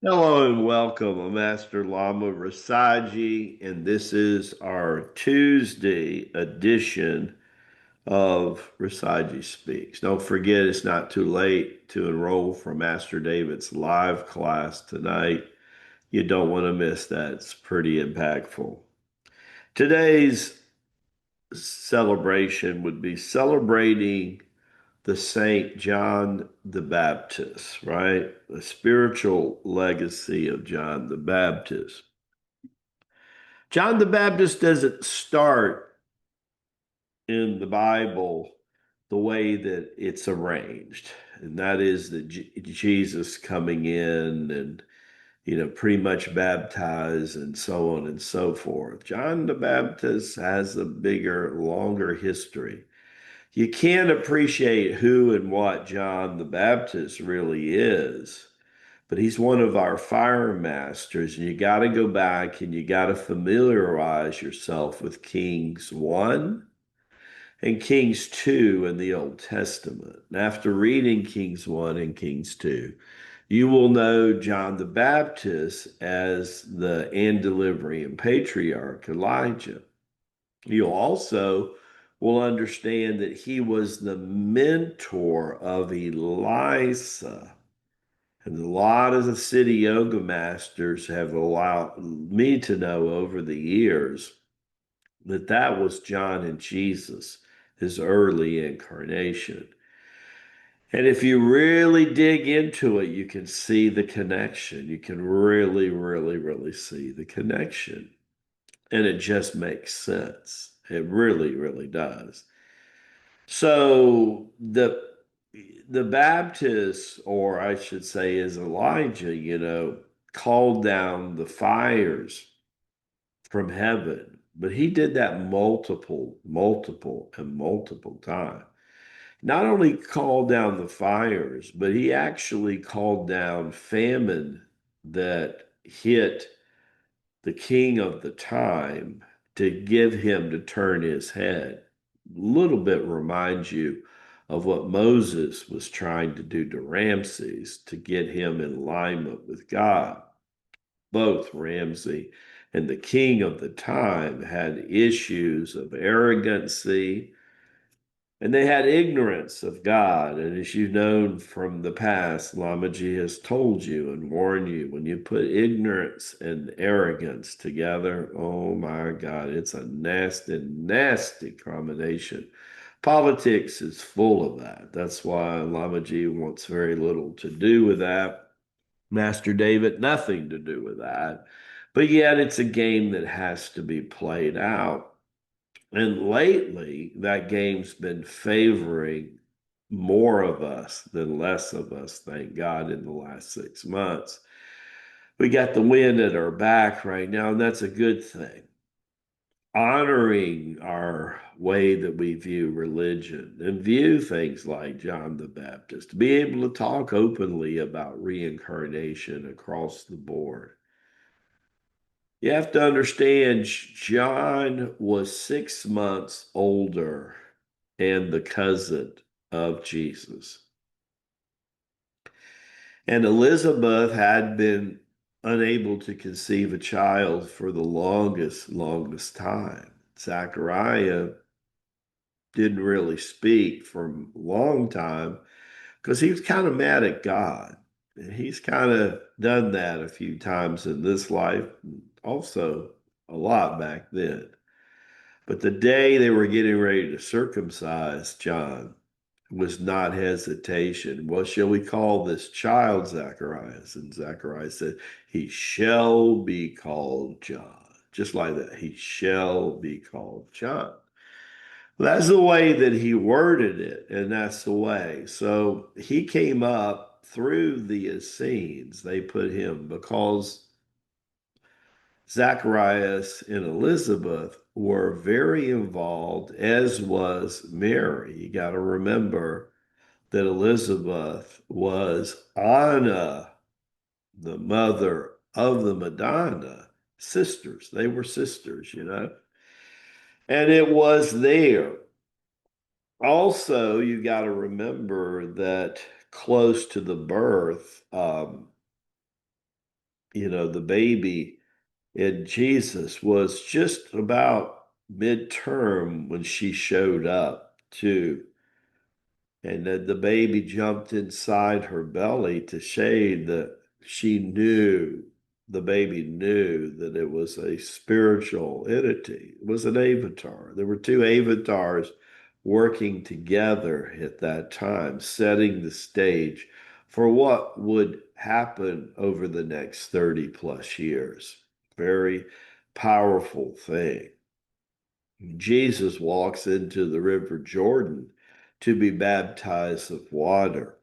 Hello and welcome. I'm Master Lama Rasaji, and this is our Tuesday edition of Rasaji Speaks. Don't forget, it's not too late to enroll for Master David's live class tonight. You don't want to miss that. It's pretty impactful. Today's celebration would be celebrating the Saint John the Baptist, right? The spiritual legacy of John the Baptist. John the Baptist doesn't start in the Bible the way that it's arranged, and that is that Jesus coming in and pretty much baptized and so on and so forth. John the Baptist has a bigger, longer history. You can't appreciate who and what John the Baptist really is, but he's one of our fire masters, and you got to go back and you got to familiarize yourself with Kings 1 and Kings 2 in the Old Testament. And after reading Kings 1 and Kings 2, you will know John the Baptist as the antediluvian patriarch Elijah. You also will understand that he was the mentor of Elisha. And a lot of the city yoga masters have allowed me to know over the years that that was John and Jesus, his early incarnation. And if you really dig into it, you can see the connection. You can really, really, really see the connection. And it just makes sense. It really, really does. So the Baptist, or I should say, is Elijah, called down the fires from heaven. But he did that multiple times. Not only called down the fires, but he actually called down famine that hit the king of the time to give him to turn his head. A little bit reminds you of what Moses was trying to do to Ramses to get him in alignment with God. Both Ramsey and the king of the time had issues of arrogancy, and they had ignorance of God. And as you've known from the past, Lamaji has told you and warned you, when you put ignorance and arrogance together, oh my God, it's a nasty, nasty combination. Politics is full of that. That's why Lamaji wants very little to do with that. Master David, nothing to do with that. But yet it's a game that has to be played out. And lately, that game's been favoring more of us than less of us, thank God, in the last 6 months. We got the wind at our back right now, and that's a good thing. Honoring our way that we view religion and view things like John the Baptist, to be able to talk openly about reincarnation across the board. You have to understand, John was 6 months older and the cousin of Jesus. And Elizabeth had been unable to conceive a child for the longest time. Zachariah didn't really speak for a long time because he was kind of mad at God. And he's kind of done that a few times in this life, also a lot back then. But the day they were getting ready to circumcise John was not hesitation. What shall we call this child, Zacharias? And Zacharias said, he shall be called John. Just like that, he shall be called John. That's the way that he worded it, and that's the way. So he came up through the Essenes. They put him because Zacharias and Elizabeth were very involved, as was Mary. You got to remember that Elizabeth was Anna, the mother of the Madonna Sisters. They were sisters. And it was there. Also, you got to remember that close to the birth, the baby in Jesus was just about midterm when she showed up too. And then the baby jumped inside her belly to shade that she knew, the baby knew that it was a spiritual entity. It was an avatar. There were two avatars working together at that time, setting the stage for what would happen over the next 30 plus years. Very powerful thing. Jesus walks into the River Jordan to be baptized of water,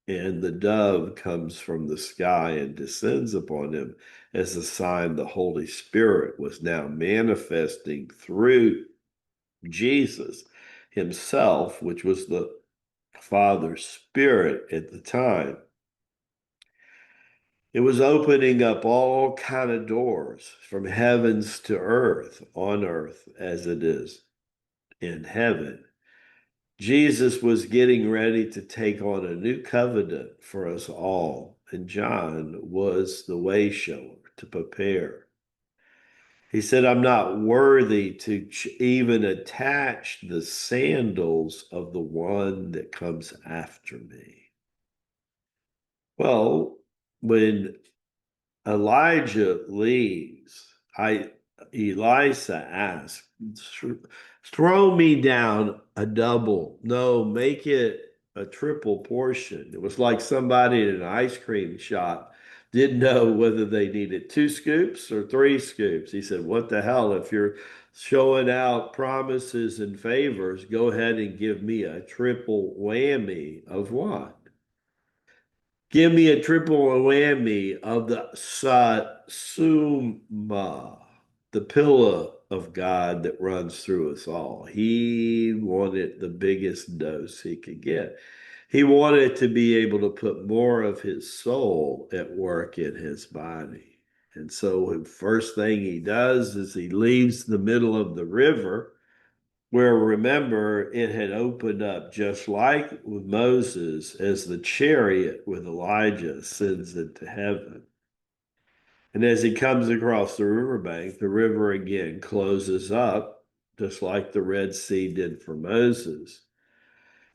and the dove comes from the sky and descends upon him as a sign the Holy Spirit was now manifesting through Jesus himself, which was the Father's Spirit at the time. It was opening up all kind of doors from heavens to earth, on earth as it is in heaven. Jesus was getting ready to take on a new covenant for us all, and John was the way shower to prepare. He said, I'm not worthy to even attach the sandals of the one that comes after me. Well, when Elijah leaves, Elisha asked, throw me down a double. No, make it a triple portion. It was like somebody in an ice cream shop didn't know whether they needed 2 scoops or 3 scoops. He said, what the hell? If you're showing out promises and favors, go ahead and give me a triple whammy of what? Give me a triple whammy of the Satsuma, the pillar of God that runs through us all. He wanted the biggest dose he could get. He wanted to be able to put more of his soul at work in his body. And so the first thing he does is he leaves the middle of the river where, remember, it had opened up just like with Moses as the chariot with Elijah ascends into heaven. And as he comes across the riverbank, the river again closes up, just like the Red Sea did for Moses.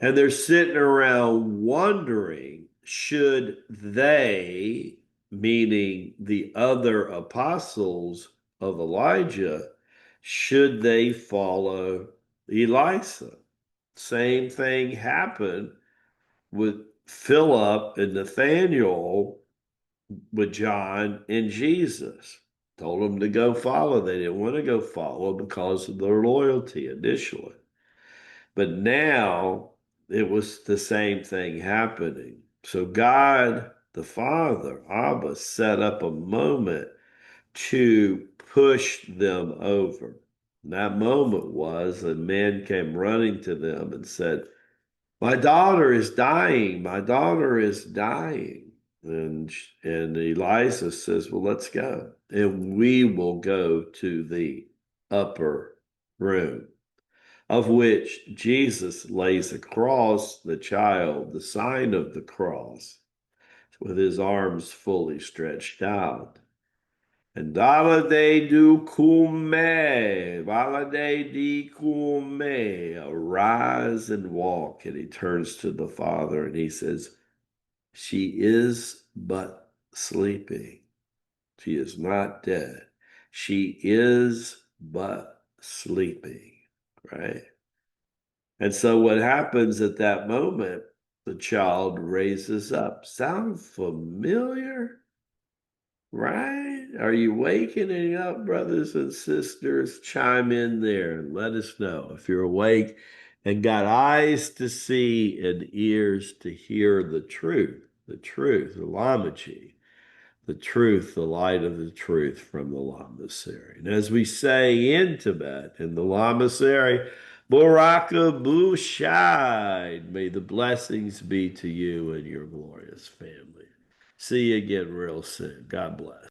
And they're sitting around wondering, should they, meaning the other apostles of Elijah, should they follow Elisha? Same thing happened with Philip and Nathaniel with John and Jesus. Told them to go follow. They didn't want to go follow because of their loyalty initially. But now it was the same thing happening. So God, the Father, Abba, set up a moment to push them over. And that moment was a man came running to them and said, my daughter is dying. My daughter is dying. And Eliza says, well, let's go. And we will go to the upper room, of which Jesus lays across the child, the sign of the cross, with his arms fully stretched out. And Valade du cume, Valade di cume, arise and walk. And he turns to the Father and he says, she is but sleeping. She is not dead. She is but sleeping, right? And so what happens at that moment, the child raises up. Sound familiar? Right? Are you wakening up, brothers and sisters? Chime in there and let us know if you're awake and got eyes to see and ears to hear the truth, the Lamaji, the truth, the light of the truth from the Lamasery. And as we say in Tibet, in the Lamasery, Baraka Bushai, may the blessings be to you and your glorious family. See you again real soon. God bless.